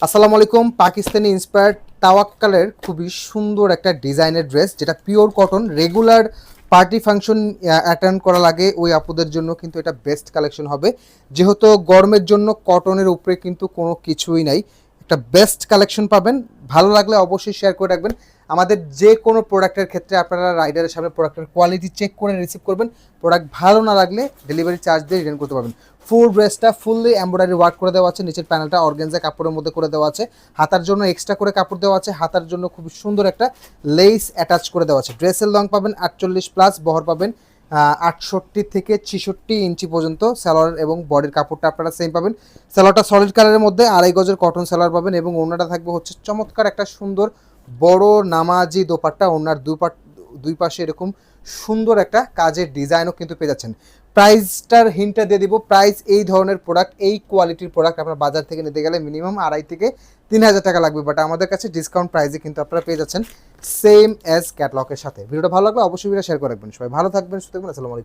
আসসালামু আলাইকুম। পাকিস্তানি ইন্সপায়ার্ড তাওয়াক্কালের খুবই সুন্দর একটা ডিজাইনের ড্রেস, যেটা pure cotton, regular party function attend করা লাগে ওই আপুদের জন্য কিন্তু এটা বেস্ট কালেকশন হবে। যেহেতু গরমের জন্য কটনের উপরে কিন্তু কোনো কিছুই নাই, একটা বেস্ট কালেকশন পাবেন। ভালো লাগলে অবশ্যই শেয়ার করে রাখবেন। আমাদের যে কোনো প্রোডাক্টের ক্ষেত্রে আপনারা রাইডারের সামনে প্রোডাক্টের কোয়ালিটি চেক করে রিসিভ করবেন। প্রোডাক্ট ভালো না লাগলে ডেলিভারি চার্জ দিয়ে রিটার্ন করতে পারবেন। ফুল ড্রেসটা ফুললি এমব্রয়ডারি ওয়ার্ক করে দেওয়া আছে, নিচের প্যানেলটা অর্গানজা কাপড়ের মধ্যে করে দেওয়া আছে, হাতার জন্য এক্সট্রা করে কাপড় দেওয়া আছে, হাতার জন্য খুব সুন্দর একটা লেস অ্যাটাচ করে দেওয়া আছে। ড্রেসের লং পাবেন 48+, বহর পাবেন 68 থেকে 66 ইঞ্চি পর্যন্ত। সালোয়ার এবং বডির কাপড়টা আপনারা সেম পাবেন। সালোয়ারটা সলিড কালারের মধ্যে 2.5 গজের কটন সালোয়ার পাবেন এবং ওড়নাটা থাকবে হচ্ছে চমৎকার একটা সুন্দর বড় নামাজি দোপাট্টা। ওড়নার দুই পাশে এরকম সুন্দর একটা কাজের ডিজাইনও কিন্তু পেয়ে যাচ্ছেন। প্রাইসটার হিন্টটা দিয়ে দিব। প্রাইস এই ধরনের প্রোডাক্ট, এই কোয়ালিটির প্রোডাক্ট আপনার বাজার থেকে নিতে গেলে মিনিমাম 2.5 থেকে 3,000 টাকা লাগবে, বাট আমাদের কাছে ডিসকাউন্ট প্রাইসে কিন্তু আপনারা পেয়ে যাচ্ছেন সেম অ্যাজ ক্যাটলগের সাথে। ভিডিওটা ভালো লাগলে অবশ্যই ভিডিও শেয়ার করে রাখবেন। সবাই ভালো থাকবেন, সুস্থ থাকবেন। আসসালামু আলাইকুম।